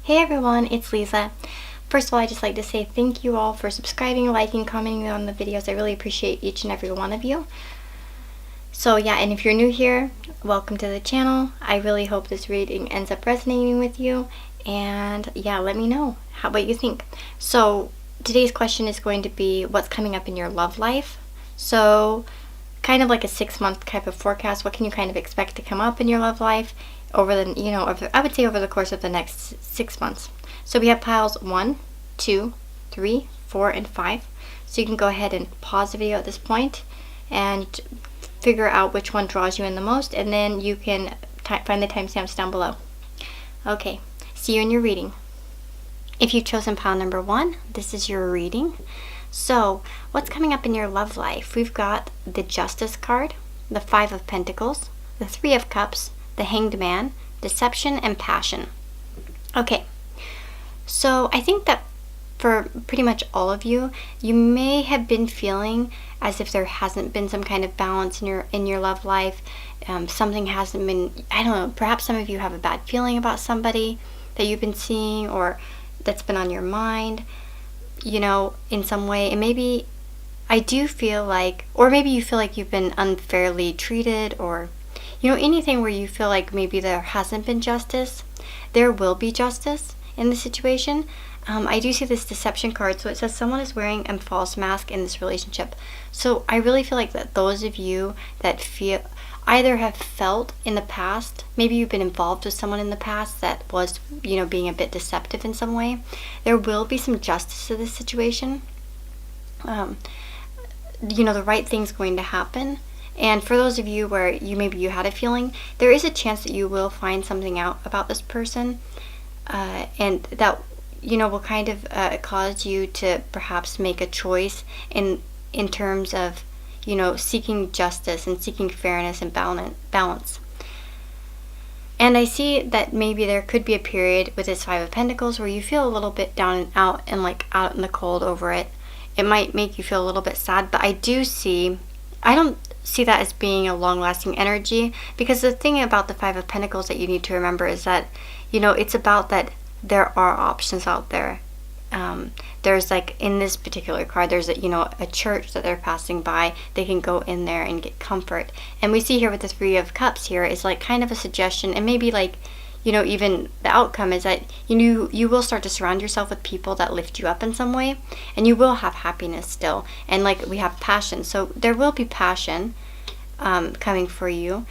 Hey everyone, it's Lisa. First of all, I'd just like to say thank you all for subscribing, liking, commenting on the videos. I really appreciate each and every one of you. So yeah, and if you're new here, welcome to the channel. I really hope this reading ends up resonating with you. And yeah, let me know what you think. So today's question is going to be what's coming up in your love life. So kind of like a 6-month type of forecast. What can you kind of expect to come up in your love life over the, I would say over the course of the next 6 months. So we have piles 1, 2, 3, 4, and 5. So you can go ahead and pause the video at this point and figure out which one draws you in the most, and then you can find the timestamps down below. Okay, see you in your reading. If you've chosen pile number 1, this is your reading. So what's coming up in your love life? We've got the Justice card, the 5 of Pentacles, the 3 of Cups, the Hanged Man, Deception, and Passion. Okay, so I think that for pretty much all of you, you may have been feeling as if there hasn't been some kind of balance in your love life. Something hasn't been, I don't know, perhaps some of you have a bad feeling about somebody that you've been seeing or that's been on your mind, you know, in some way. And maybe I do feel like, or maybe you feel like you've been unfairly treated, or you know, anything where you feel like maybe there hasn't been justice. There will be justice in the situation. I do see this Deception card, so it says someone is wearing a false mask in this relationship. So I really feel like that those of you that feel either have felt in the past, maybe you've been involved with someone in the past that was, you know, being a bit deceptive in some way, there will be some justice to this situation. You know, the right thing's going to happen. And for those of you where maybe you had a feeling, there is a chance that you will find something out about this person, and that, you know, will kind of cause you to perhaps make a choice in terms of, you know, seeking justice and seeking fairness and balance. And I see that maybe there could be a period with this 5 of Pentacles where you feel a little bit down and out and like out in the cold over it. It might make you feel a little bit sad, but I don't see that as being a long-lasting energy, because the thing about the 5 of Pentacles that you need to remember is that, you know, it's about that there are options out there. There's like in this particular card, there's a church that they're passing by. They can go in there and get comfort. And we see here with the 3 of Cups here is like kind of a suggestion, and maybe like, you know, even the outcome is that you will start to surround yourself with people that lift you up in some way, and you will have happiness still. And like we have passion, so there will be passion coming for you.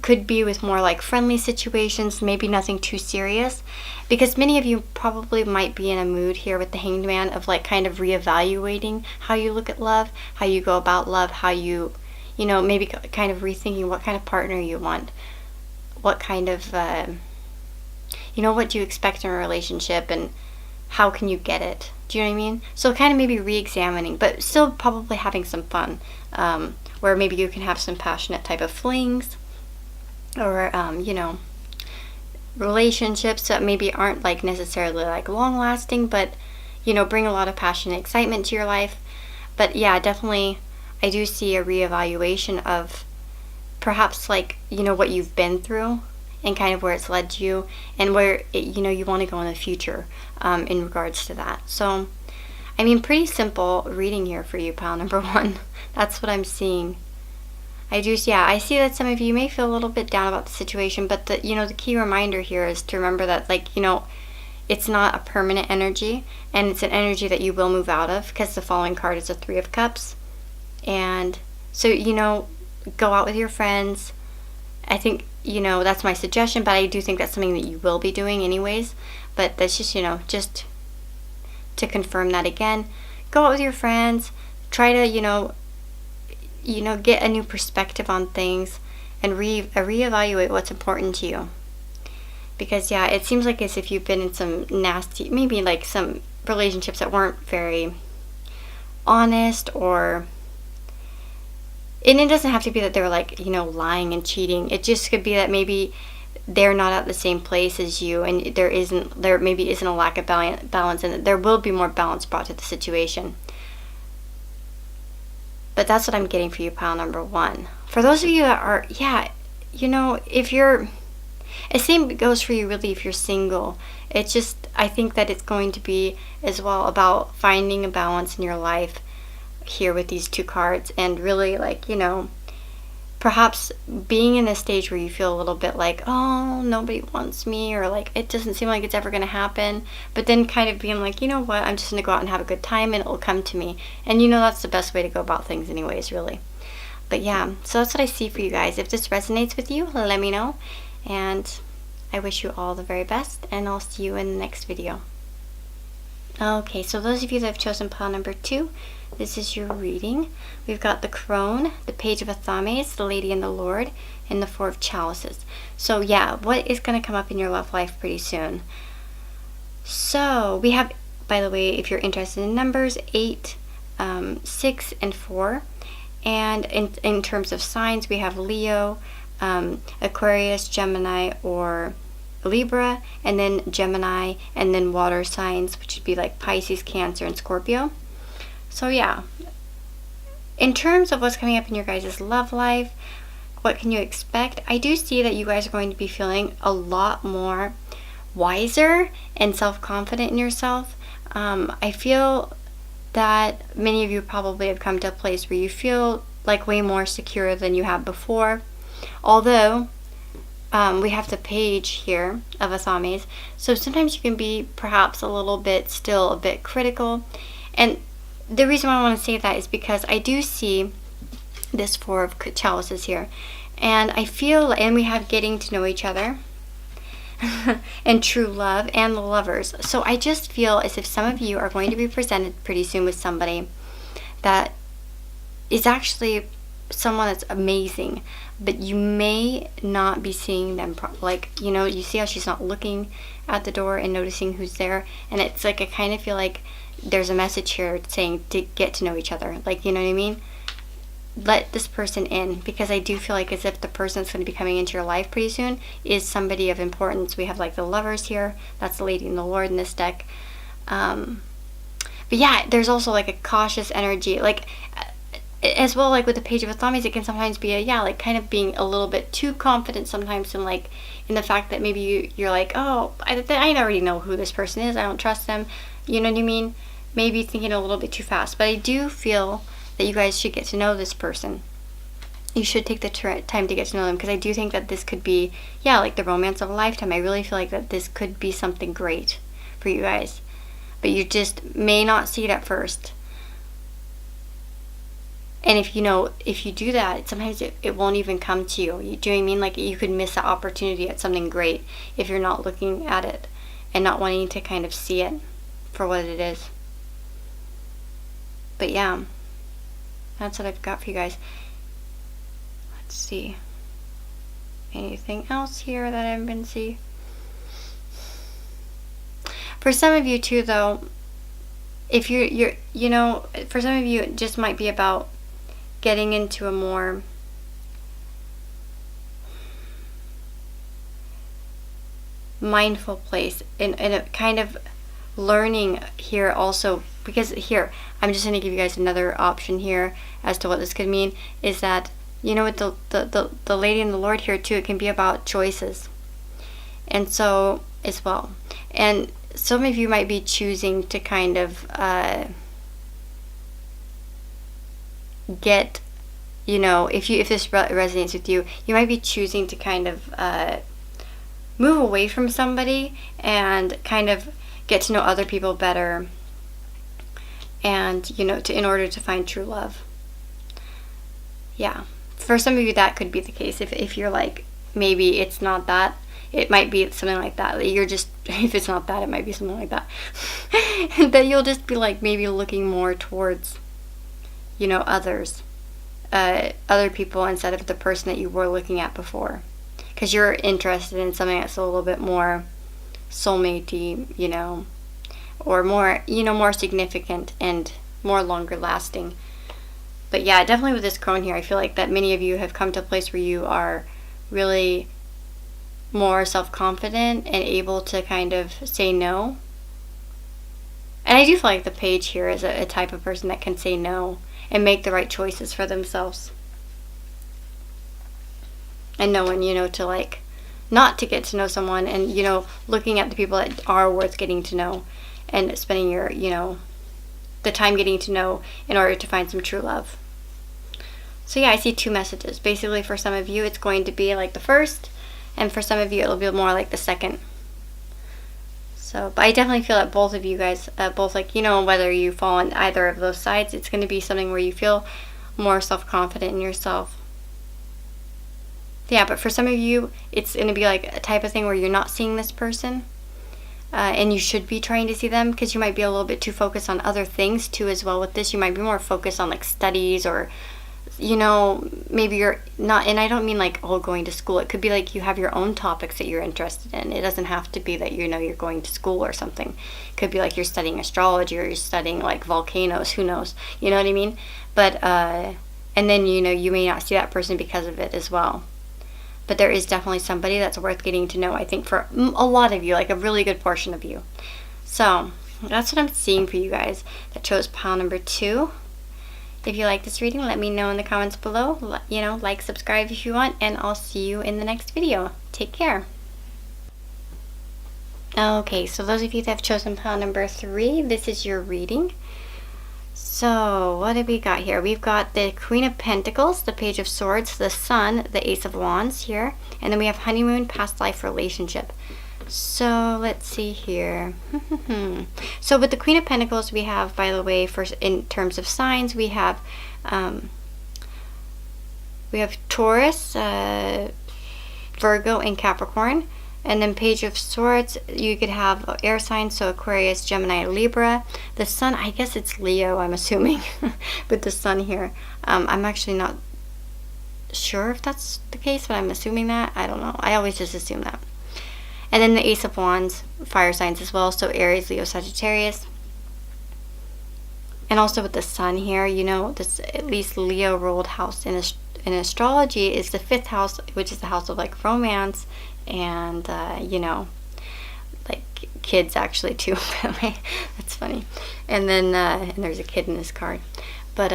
Could be with more like friendly situations, maybe nothing too serious, because many of you probably might be in a mood here with the Hanged Man of like kind of reevaluating how you look at love, how you go about love, how you know, maybe kind of rethinking what kind of partner you want, what kind of you know, what do you expect in a relationship, and how can you get it? Do you know what I mean? So kind of maybe re-examining, but still probably having some fun, where maybe you can have some passionate type of flings, or you know, relationships that maybe aren't like necessarily like long lasting, but you know, bring a lot of passion and excitement to your life. But yeah, definitely I do see a reevaluation of perhaps like, you know, what you've been through and kind of where it's led you, and where you know, you want to go in the future in regards to that. So I mean, pretty simple reading here for you, pile number 1. That's what I'm seeing. I see that some of you may feel a little bit down about the situation, but the, you know, the key reminder here is to remember that, like, you know, it's not a permanent energy, and it's an energy that you will move out of, because the following card is a 3 of Cups. And so, you know, go out with your friends. I think, you know, that's my suggestion, but I do think that's something that you will be doing anyways. But that's just, you know, just to confirm that again, go out with your friends, try to, you know, get a new perspective on things, and reevaluate what's important to you. Because yeah, it seems like as if you've been in some nasty, maybe like some relationships that weren't very honest, or, and it doesn't have to be that they're like, you know, lying and cheating. It just could be that maybe they're not at the same place as you, and there maybe isn't a lack of balance, and there will be more balance brought to the situation. But that's what I'm getting for you, pile number 1. For those of you that are, yeah, you know, if you're, The same goes for you really if you're single. It's just, I think that it's going to be as well about finding a balance in your life here with these 2 cards, and really, like, you know, perhaps being in a stage where you feel a little bit like, oh, nobody wants me, or like it doesn't seem like it's ever going to happen, but then kind of being like, you know what, I'm just going to go out and have a good time and it'll come to me. And you know, that's the best way to go about things anyways, really. But yeah, so that's what I see for you guys. If this resonates with you, let me know, and I wish you all the very best, and I'll see you in the next video. Okay, so those of you that have chosen pile number 2, this is your reading. We've got the Crone, the Page of Athames, the Lady and the Lord, and the 4 of Chalices. So yeah, what is going to come up in your love life pretty soon? So we have, by the way, if you're interested in numbers, 8, 6, and 4. And in terms of signs, we have Leo, Aquarius, Gemini, or Libra, and then Gemini, and then water signs, which would be like Pisces, Cancer, and Scorpio. So yeah, in terms of what's coming up in your guys' love life, what can you expect? I do see that you guys are going to be feeling a lot more wiser and self-confident in yourself. I feel that many of you probably have come to a place where you feel like way more secure than you have before. Although, we have the Page here of Athames, so sometimes you can be perhaps a little bit, still a bit critical. And the reason why I want to say that is because I do see this 4 of Chalices here, and I feel, and we have getting to know each other, and true love, and the Lovers. So I just feel as if some of you are going to be presented pretty soon with somebody that is actually someone that's amazing, but you may not be seeing them like, you know, you see how she's not looking at the door and noticing who's there, and it's like I kind of feel like there's a message here saying to get to know each other, like, you know what I mean? Let this person in, because I do feel like as if the person that's going to be coming into your life pretty soon is somebody of importance. We have like the Lovers here, that's the Lady and the Lord in this deck. But yeah, there's also like a cautious energy, like as well, like with the Page of Athames, it can sometimes be like kind of being a little bit too confident sometimes, in like in the fact that maybe you're like, oh, I already know who this person is, I don't trust them, you know what I mean? Maybe thinking a little bit too fast. But I do feel that you guys should get to know this person. You should take the time to get to know them, because I do think that this could be, like the romance of a lifetime. I really feel like that this could be something great for you guys, but you just may not see it at first. And if you do that, sometimes it won't even come to you. Do you know what I mean? Like, you could miss the opportunity at something great if you're not looking at it and not wanting to kind of see it for what it is. But yeah, that's what I've got for you guys. Let's see. Anything else here that I haven't been seeing? For some of you too, though, if you're for some of you, it just might be about getting into a more mindful place, in a kind of learning here also, because here I'm just going to give you guys another option here as to what this could mean, is that, with the Lady and the Lord here too, it can be about choices, and so as well, and some of you might be choosing to kind of get, if this resonates with you, you might be choosing to kind of move away from somebody and kind of get to know other people better, and in order to find true love. Yeah, for some of you that could be the case. If you're like, maybe it's not that, it might be something like that. You're just, if it's not that, it might be something like that. That you'll just be like maybe looking more towards, others, other people, instead of the person that you were looking at before, because you're interested in something that's a little bit more soulmate-y, or more, more significant and more longer lasting. But yeah, definitely with this crone here, I feel like that many of you have come to a place where you are really more self-confident and able to kind of say no. And I do feel like the Page here is a type of person that can say no and make the right choices for themselves, and know when, to like not to get to know someone, and, you know, looking at the people that are worth getting to know and spending your, you know, the time getting to know in order to find some true love. So yeah, I see 2 messages. Basically, for some of you, it's going to be like the first, and for some of you, it'll be more like the second. So, but I definitely feel that both of you guys, both, like, you know, whether you fall on either of those sides, it's going to be something where you feel more self-confident in yourself. Yeah, but for some of you, it's going to be like a type of thing where you're not seeing this person, and you should be trying to see them, because you might be a little bit too focused on other things too as well with this. You might be more focused on like studies, or, you know, maybe you're not, and I don't mean like, oh, going to school. It could be like you have your own topics that you're interested in. It doesn't have to be that, you know, you're going to school or something. It could be like you're studying astrology, or you're studying like volcanoes, who knows, you know what I mean? But and then, you know, you may not see that person because of it as well. But there is definitely somebody that's worth getting to know, I think, for a lot of you, like a really good portion of you. So that's what I'm seeing for you guys that chose pile number 2. If you like this reading, let me know in the comments below. You know, like, subscribe if you want, and I'll see you in the next video. Take care. Okay, so those of you that have chosen pile number 3, this is your reading. So what have we got here? We've got the Queen of Pentacles, the Page of Swords, the Sun, the Ace of Wands here, and then we have honeymoon, past life relationship. So let's see here. So with the Queen of Pentacles, we have, by the way, first in terms of signs, we have Taurus, Virgo, and Capricorn. And then Page of Swords, you could have air signs, so Aquarius, Gemini, Libra. The Sun, I guess it's Leo, I'm assuming, with the Sun here. I'm actually not sure if that's the case, but I'm assuming that. I don't know. I always just assume that. And then the Ace of Wands, fire signs as well, so Aries, Leo, Sagittarius. And also with the Sun here, you know, this at least Leo ruled house in astrology is the 5th house, which is the house of like romance, and you know, like kids actually too. That's funny. And then and there's a kid in this card, but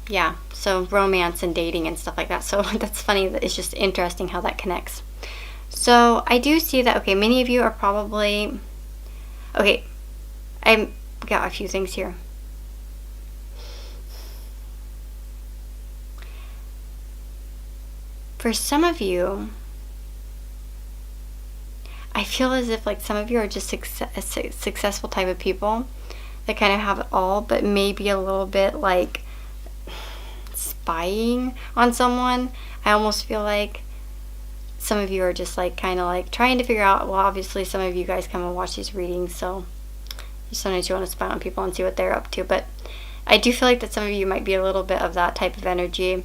yeah, so romance and dating and stuff like that. So that's funny. That it's just interesting how that connects. So I do see that, okay, many of you are probably, okay, I got a few things here. For some of you, I feel as if like some of you are just successful type of people that kind of have it all, but maybe a little bit like spying on someone. I almost feel like some of you are just like kind of like trying to figure out, well, obviously some of you guys come and watch these readings, so sometimes you want to spy on people and see what they're up to. But I do feel like that some of you might be a little bit of that type of energy.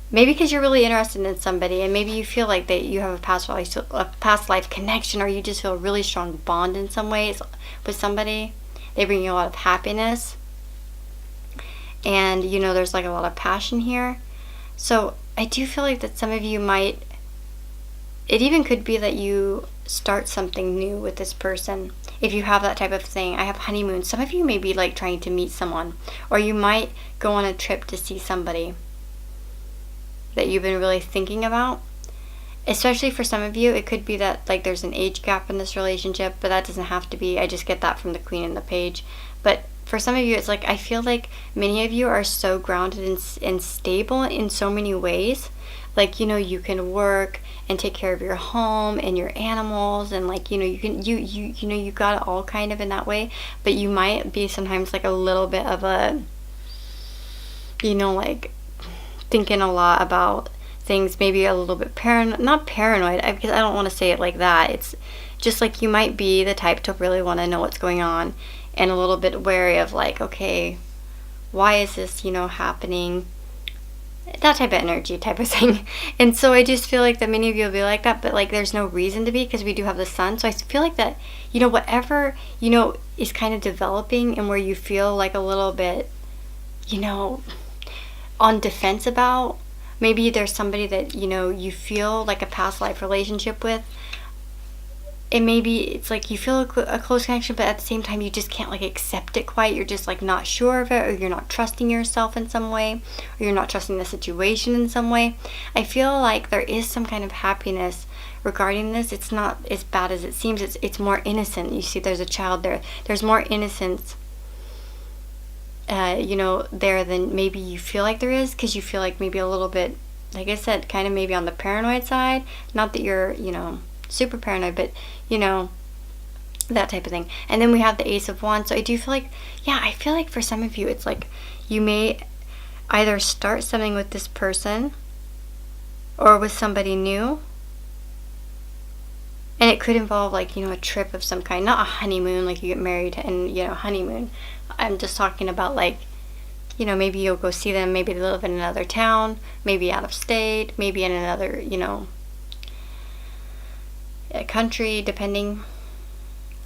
Maybe because you're really interested in somebody, and maybe you feel like that you have a past life connection, or you just feel a really strong bond in some ways with somebody. They bring you a lot of happiness, and you know, there's like a lot of passion here. So I do feel like that some of you might, it even could be that you start something new with this person. If you have that type of thing, I have honeymoon. Some of you may be like trying to meet someone, or you might go on a trip to see somebody that you've been really thinking about. Especially for some of you, it could be that like there's an age gap in this relationship, but that doesn't have to be. I just get that from the Queen and the Page. But for some of you, it's like I feel like many of you are so grounded and stable in so many ways. Like, you know, you can work and take care of your home and your animals, and like, you know, you know, you got it all kind of in that way. But you might be sometimes like a little bit of a, you know, like thinking a lot about things, maybe a little bit not paranoid, because I don't want to say it like that. It's just like you might be the type to really want to know what's going on, and a little bit wary of like, okay, why is this, you know, happening? That type of energy type of thing. And so I just feel like that many of you will be like that, but like there's no reason to be, because we do have the Sun. So I feel like that, you know, whatever, you know, is kind of developing, and where you feel like a little bit, you know, on defense about, maybe there's somebody that, you know, you feel like a past life relationship with, and maybe it's like you feel a close connection, but at the same time you just can't like accept it quite. You're just like not sure of it, or you're not trusting yourself in some way, or you're not trusting the situation in some way. I feel like there is some kind of happiness regarding this, it's not as bad as it seems. It's more innocent. You see, there's a child there. There's more innocence, there than maybe you feel like there is, because you feel like maybe a little bit, like I said, kind of maybe on the paranoid side. Not that you're, super paranoid, but, that type of thing. And then we have the Ace of Wands. So I do feel like, I feel like for some of you, it's like you may either start something with this person or with somebody new. And it could involve like, a trip of some kind, not a honeymoon, like you get married and, honeymoon. I'm just talking about like, maybe you'll go see them, maybe they live in another town, maybe out of state, maybe in another, country, depending.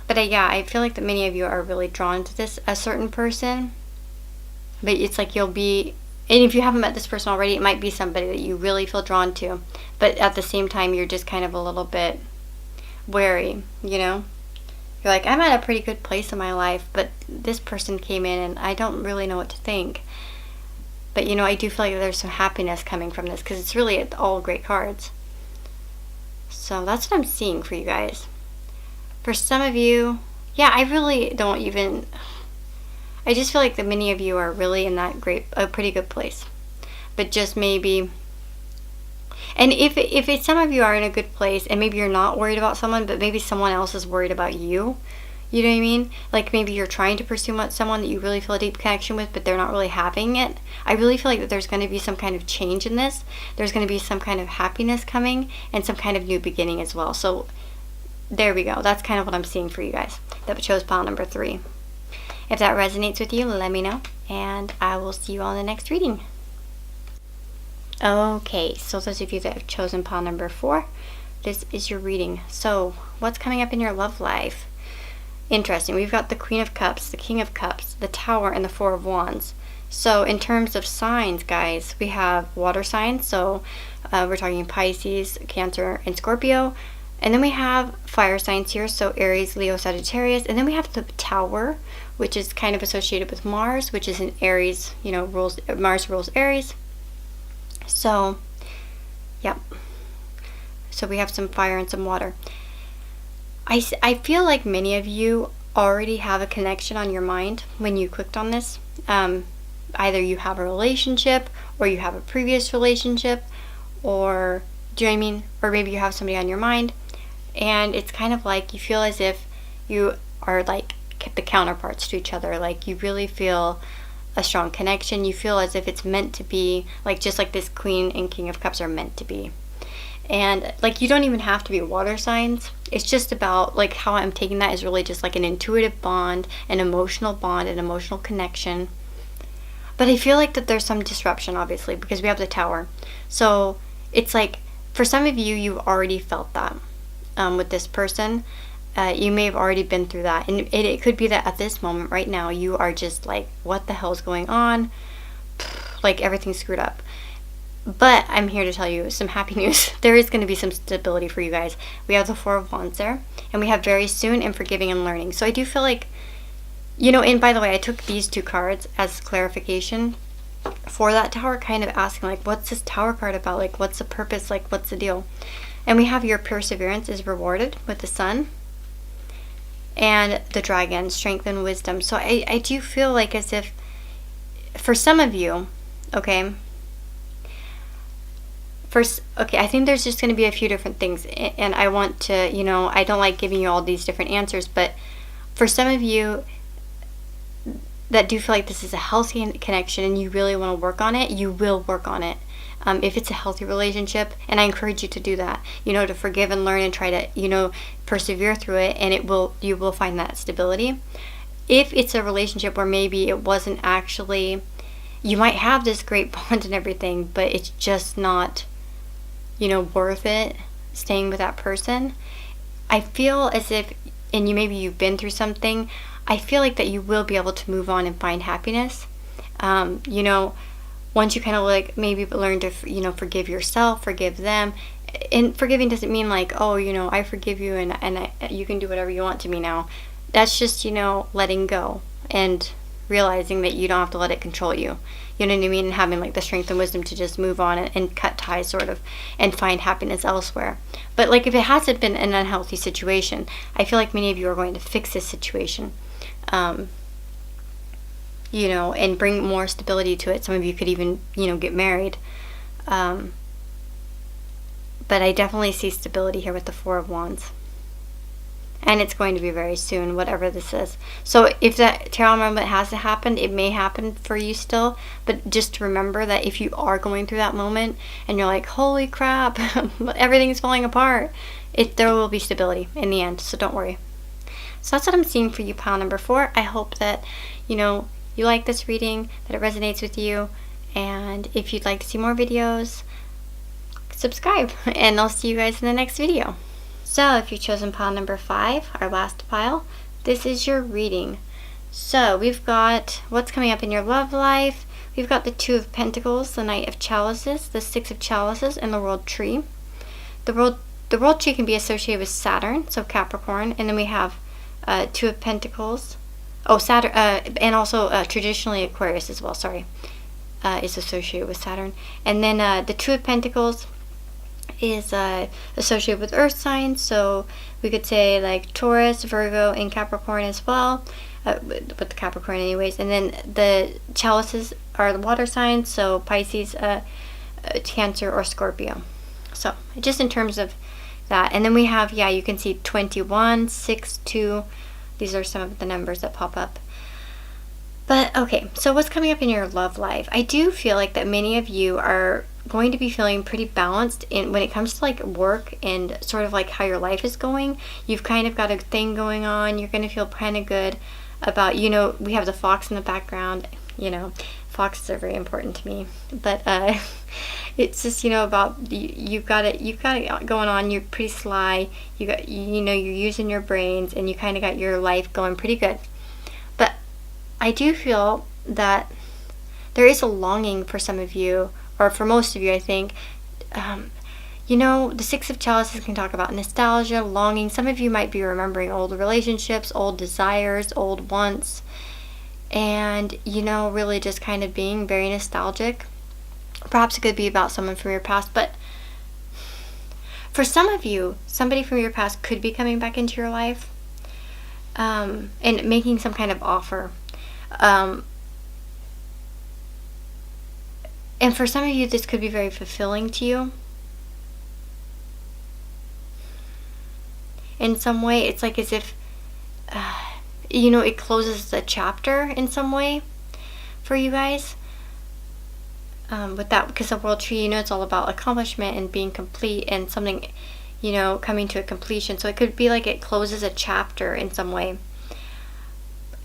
But I feel like that many of you are really drawn to a certain person. But it's like you'll be, and if you haven't met this person already, it might be somebody that you really feel drawn to. But at the same time, you're just kind of a little bit wary, You're like, I'm at a pretty good place in my life, but this person came in and I don't really know what to think. But, I do feel like there's some happiness coming from this, because it's really all great cards. So that's what I'm seeing for you guys. For some of you, I really don't even, I just feel like that many of you are really in a pretty good place. But just maybe, and if some of you are in a good place and maybe you're not worried about someone, but maybe someone else is worried about you, you know what I mean? Like maybe you're trying to pursue someone that you really feel a deep connection with, but they're not really having it. I really feel like that there's going to be some kind of change in this. There's going to be some kind of happiness coming and some kind of new beginning as well. So there we go. That's kind of what I'm seeing for you guys that chose pile number 3. If that resonates with you, let me know, and I will see you on the next reading. Okay, so those of you that have chosen pile number 4, this is your reading. So what's coming up in your love life? Interesting. We've got the Queen of Cups, the King of Cups, the Tower, and the Four of Wands. So in terms of signs, guys, we have water signs. So we're talking Pisces, Cancer, and Scorpio. And then we have fire signs here. So Aries, Leo, Sagittarius. And then we have the Tower, which is kind of associated with Mars, which is in Aries, Mars rules Aries. So, yep. So we have some fire and some water. I feel like many of you already have a connection on your mind when you clicked on this. Either you have a relationship, or you have a previous relationship, or, do you know what I mean? Or maybe you have somebody on your mind, and it's kind of like you feel as if you are like the counterparts to each other. Like you really feel a strong connection. You feel as if it's meant to be, like just like this Queen and King of Cups are meant to be. And like you don't even have to be water signs. It's just about like how I'm taking that is really just like an intuitive bond, an emotional connection. But I feel like that there's some disruption, obviously, because we have the Tower. So it's like for some of you, you've already felt that with this person. You may have already been through that, and it could be that at this moment right now you are just like, what the hell is going on? Like everything's screwed up. But I'm here to tell you some happy news. There is going to be some stability for you guys. We have the Four of Wands there, and we have very soon and forgiving and learning. So I do feel like, and by the way, I took these 2 cards as clarification for that Tower, kind of asking like, what's this Tower card about? Like, what's the purpose? Like, what's the deal? And we have your perseverance is rewarded with the Sun, and the Dragon, strength and wisdom. So I do feel like as if for some of you, okay, I think there's just going to be a few different things, and I want to, I don't like giving you all these different answers, but for some of you that do feel like this is a healthy connection and you really want to work on it, you will work on it. If it's a healthy relationship, and I encourage you to do that, to forgive and learn and try to, persevere through it, and you will find that stability. If it's a relationship where maybe it wasn't actually, you might have this great bond and everything, but it's just not, worth it staying with that person. I feel as if, and maybe you've been through something, I feel like that you will be able to move on and find happiness. Once you kind of like maybe learn to, forgive yourself, forgive them. And forgiving doesn't mean like, oh, I forgive you and you can do whatever you want to me now. That's just, letting go and realizing that you don't have to let it control you. You know what I mean? And having like the strength and wisdom to just move on and cut ties sort of and find happiness elsewhere. But like if it hasn't been an unhealthy situation, I feel like many of you are going to fix this situation. You know, and bring more stability to it. Some of you could even, you know, get married. But I definitely see stability here with the Four of Wands. And it's going to be very soon, whatever this is. So if that tarot moment hasn't happened, it may happen for you still. But just remember that if you are going through that moment and you're like, holy crap, everything's falling apart, there will be stability in the end. So don't worry. So that's what I'm seeing for you, pile number 4. I hope that, you know, you like this reading, that it resonates with you. And if you'd like to see more videos, subscribe. And I'll see you guys in the next video. So if you've chosen pile number 5, our last pile, this is your reading. So we've got what's coming up in your love life. We've got the Two of Pentacles, the Knight of Chalices, the Six of Chalices, and the World Tree. The World Tree can be associated with Saturn, so Capricorn, and then we have Two of Pentacles. Oh, Saturn, and also traditionally Aquarius as well. Sorry, is associated with Saturn, and then the Two of Pentacles is associated with earth signs, so we could say like Taurus, Virgo, and Capricorn as well, with the Capricorn anyways. And then the chalices are the water signs, so Pisces, Cancer, or Scorpio. So just in terms of that. And then we have, yeah, you can see 21, 6, 2. These are some of the numbers that pop up. But okay, so what's coming up in your love life? I do feel like that many of you are going to be feeling pretty balanced when it comes to like work and sort of like how your life is going. You've kind of got a thing going on. You're going to feel kind of good about, you know, we have the fox in the background. You know, foxes are very important to me. But it's just, you know, about you've got it going on. You're pretty sly. You know, you're using your brains, and you kind of got your life going pretty good. But I do feel that there is a longing for some of you, or for most of you, I think. You know, the Six of Chalices can talk about nostalgia, longing. Some of you might be remembering old relationships, old desires, old wants, and, you know, really just kind of being very nostalgic. Perhaps it could be about someone from your past, but for some of you, somebody from your past could be coming back into your life, and making some kind of offer. And for some of you, this could be very fulfilling to you. In some way, it's like as if, you know, it closes the chapter in some way for you guys. With that, because the World Tree, you know, it's all about accomplishment and being complete and something, you know, coming to a completion. So it could be like it closes a chapter in some way.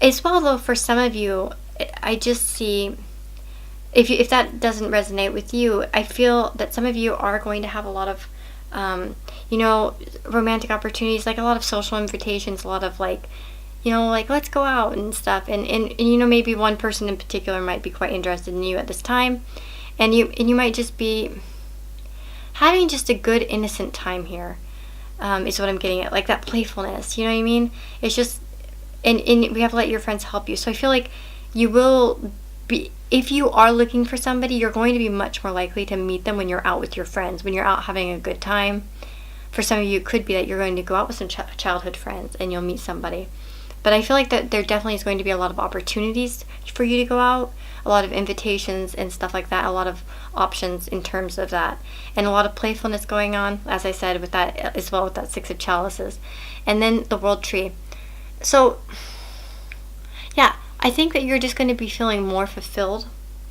As well, though, for some of you, I just see, if that doesn't resonate with you, I feel that some of you are going to have a lot of, you know, romantic opportunities, like a lot of social invitations, a lot of like, you know, like let's go out and stuff. And you know, maybe one person in particular might be quite interested in you at this time. And you might just be having just a good innocent time here, is what I'm getting at. Like that playfulness, you know what I mean? It's just, and we have to let your friends help you. So I feel like you will be, if you are looking for somebody, you're going to be much more likely to meet them when you're out with your friends, when you're out having a good time. For some of you, it could be that you're going to go out with some childhood friends and you'll meet somebody. But I feel like that there definitely is going to be a lot of opportunities for you to go out, a lot of invitations and stuff like that, a lot of options in terms of that, and a lot of playfulness going on, as I said, with that as well, with that Six of Chalices. And then the World Tree. So, yeah, I think that you're just going to be feeling more fulfilled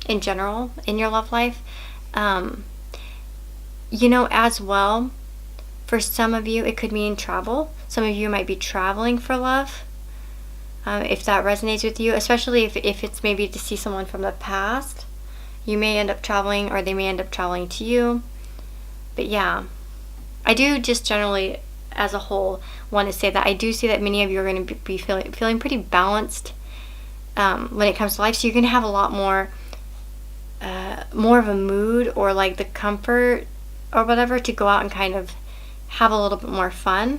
in general in your love life. You know, as well, for some of you, it could mean travel. Some of you might be traveling for love. If that resonates with you, especially if it's maybe to see someone from the past, you may end up traveling, or they may end up traveling to you. But yeah, I do just generally, as a whole, want to say that I do see that many of you are going to be feeling pretty balanced when it comes to life. So you're going to have a lot more of a mood, or like the comfort or whatever, to go out and kind of have a little bit more fun.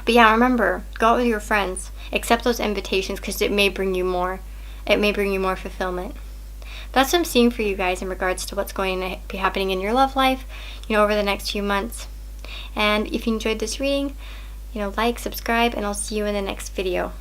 But yeah, remember, go out with your friends. Accept those invitations, because it may bring you more it may bring you more fulfillment. That's what I'm seeing for you guys in regards to what's going to be happening in your love life, over the next few months. And if you enjoyed this reading, like, subscribe, and I'll see you in the next video.